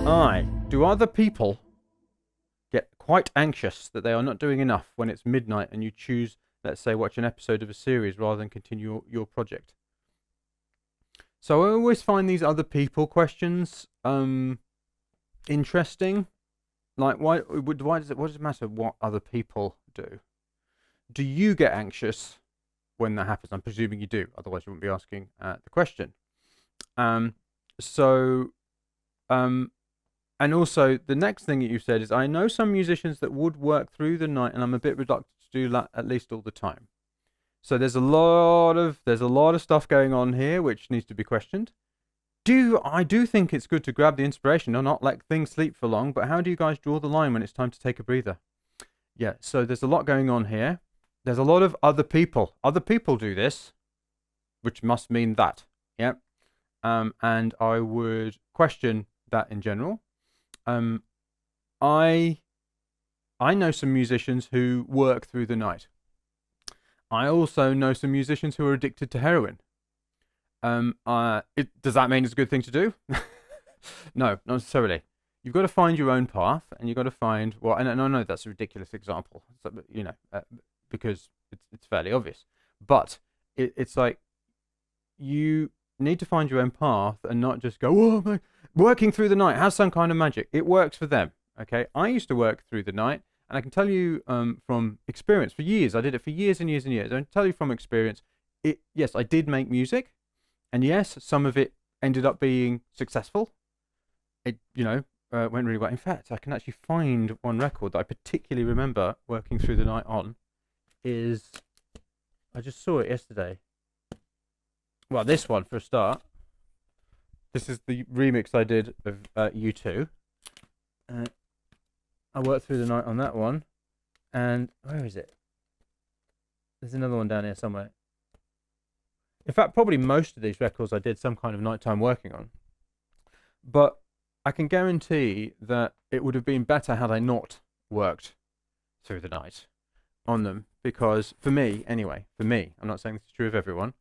Do other people get quite anxious that they are not doing enough when it's midnight and you choose, let's say, watch an episode of a series rather than continue your project? So I always find these other people questions interesting. Like, why does it matter what other people do? Do you get anxious when that happens? I'm presuming you do, otherwise you wouldn't be asking the question. So, and also the next thing that you said is, I know some musicians that would work through the night, and I'm a bit reluctant to do that at least all the time. So there's a lot of stuff going on here which needs to be questioned. I do think it's good to grab the inspiration and not let things sleep for long, but how do you guys draw the line when it's time to take a breather? Yeah, so there's a lot going on here. There's a lot of other people. Other people do this, which must mean that. Yeah. And I would question that in general. I know some musicians who work through the night. I also know some musicians who are addicted to heroin. Does that mean it's a good thing to do? No, not necessarily. You've got to find your own path, and you've got to find and I know that's a ridiculous example, because it's fairly obvious. But it's like you need to find your own path and not just go, oh, man, working through the night has some kind of magic. It works for them. Okay, I used to work through the night, and I can tell you from experience, for years, I did it for years and years and years. I can tell you from experience, yes, I did make music, and yes, some of it ended up being successful. It, went really well. In fact, I can actually find one record that I particularly remember working through the night on. I just saw it yesterday. Well, this one for a start. This is the remix I did of U2. I worked through the night on that one. And where is it? There's another one down here somewhere. In fact, probably most of these records I did some kind of nighttime working on. But I can guarantee that it would have been better had I not worked through the night on them. Because for me, anyway, I'm not saying this is true of everyone,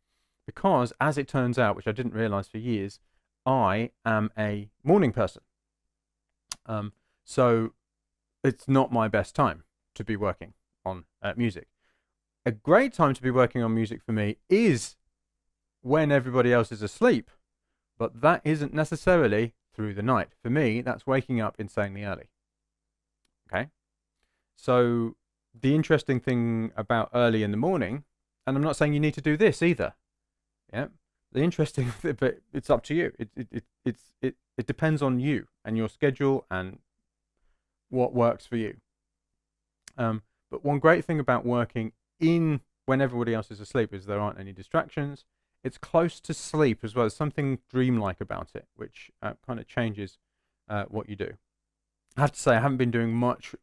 because as it turns out, which I didn't realize for years, I am a morning person. So it's not my best time to be working on music. A great time to be working on music for me is when everybody else is asleep, but that isn't necessarily through the night. For me, that's waking up insanely early. Okay? So the interesting thing about early in the morning, and I'm not saying you need to do this either. Yeah. The interesting thing, but it's up to you. It depends on you and your schedule and what works for you. But one great thing about working in when everybody else is asleep is there aren't any distractions. It's close to sleep as well. There's something dreamlike about it, which kind of changes what you do. I have to say, I haven't been doing much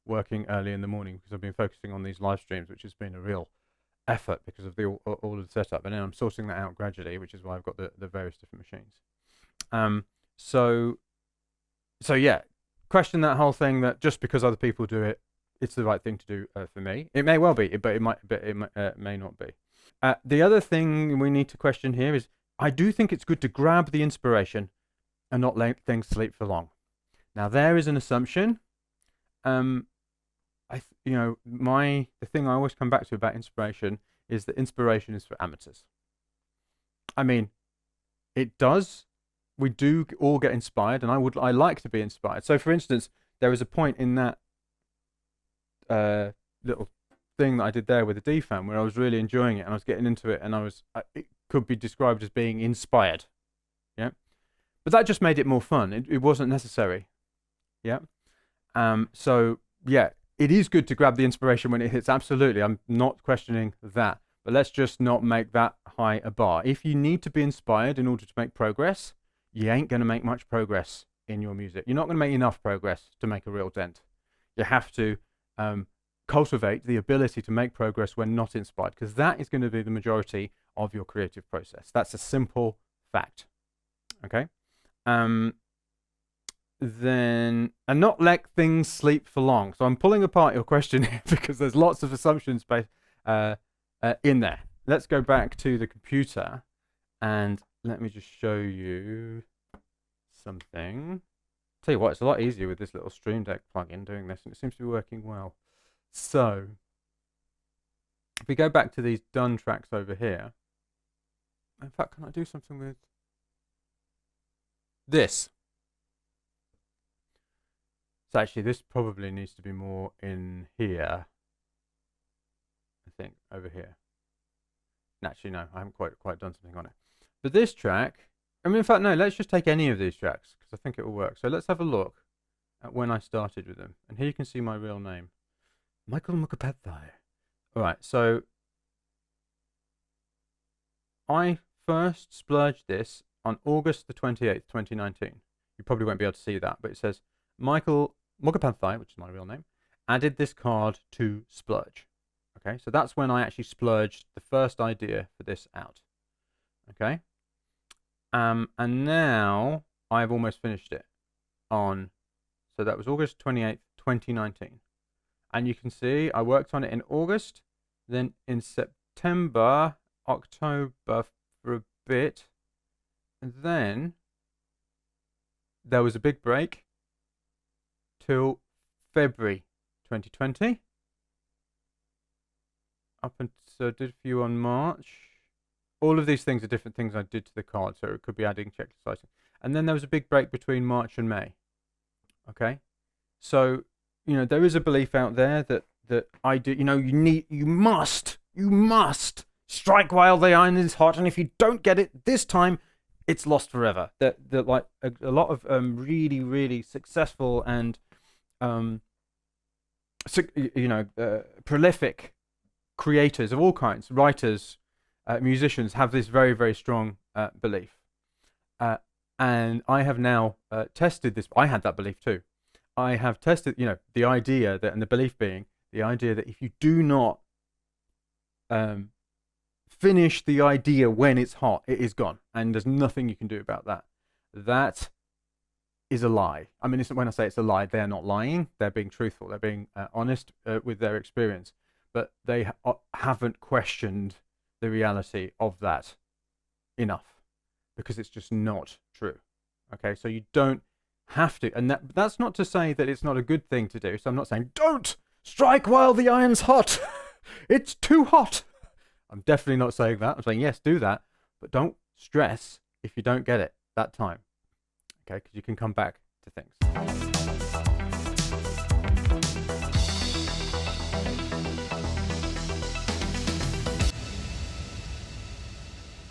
working early in the morning because I've been focusing on these live streams, which has been a real effort because of all of the setup. And then I'm sorting that out gradually, which is why I've got the various different machines. So yeah, question that whole thing that just because other people do it, it's the right thing to do for me. It may well be, but it may not be. The other thing we need to question here is, I do think it's good to grab the inspiration and not let things sleep for long. Now there is an assumption. The thing I always come back to about inspiration is that inspiration is for amateurs. I mean, it does. We do all get inspired, and I like to be inspired. So, for instance, there was a point in that little thing that I did there with the DFAM where I was really enjoying it, and I was getting into it, and it could be described as being inspired. Yeah, but that just made it more fun. It wasn't necessary. Yeah. So yeah, it is good to grab the inspiration when it hits. Absolutely, I'm not questioning that. But let's just not make that high a bar. If you need to be inspired in order to make progress, you ain't going to make much progress in your music. You're not going to make enough progress to make a real dent. You have to cultivate the ability to make progress when not inspired, because that is going to be the majority of your creative process. That's a simple fact. Okay? Then, and not let things sleep for long. So I'm pulling apart your question here because there's lots of assumptions in there. Let's go back to the computer and let me just show you something. Tell you what, it's a lot easier with this little Stream Deck plugin doing this, and it seems to be working well. So, if we go back to these done tracks over here, in fact, can I do something with this? So actually, this probably needs to be more in here. I think over here. Actually, no, I haven't quite done something on it. But this track, I mean, in fact, no, let's just take any of these tracks because I think it will work. So let's have a look at when I started with them. And here you can see my real name, Michael Mukhopadhyay. All right, so I first splurged this on August the 28th, 2019. You probably won't be able to see that, but it says Michael Mukhopadhyay, which is my real name, added this card to splurge. Okay, so that's when I actually splurged the first idea for this out. Okay, and now I've almost finished it on, so that was August 28th, 2019. And you can see I worked on it in August, then in September, October for a bit, and then there was a big break till February 2020. Up until, so I did a few on March. All of these things are different things I did to the card, so it could be adding checklist sizing. And then there was a big break between March and May. Okay, so there is a belief out there that I do. You must strike while the iron is hot, and if you don't get it this time, it's lost forever. That like a lot of really, really successful and prolific creators of all kinds, writers, musicians, have this very, very strong belief. And I have now tested this. I had that belief too. I have tested, the idea that, and the belief being the idea that if you do not finish the idea when it's hot, it is gone, and there's nothing you can do about that. That is a lie. I mean, when I say it's a lie, they're not lying. They're being truthful. They're being honest with their experience. But they haven't questioned the reality of that enough, because it's just not true. Okay, so you don't have to, and that's not to say that it's not a good thing to do. So I'm not saying don't strike while the iron's hot. It's too hot. I'm definitely not saying that. I'm saying yes, do that, but don't stress if you don't get it that time. Okay, because you can come back to things.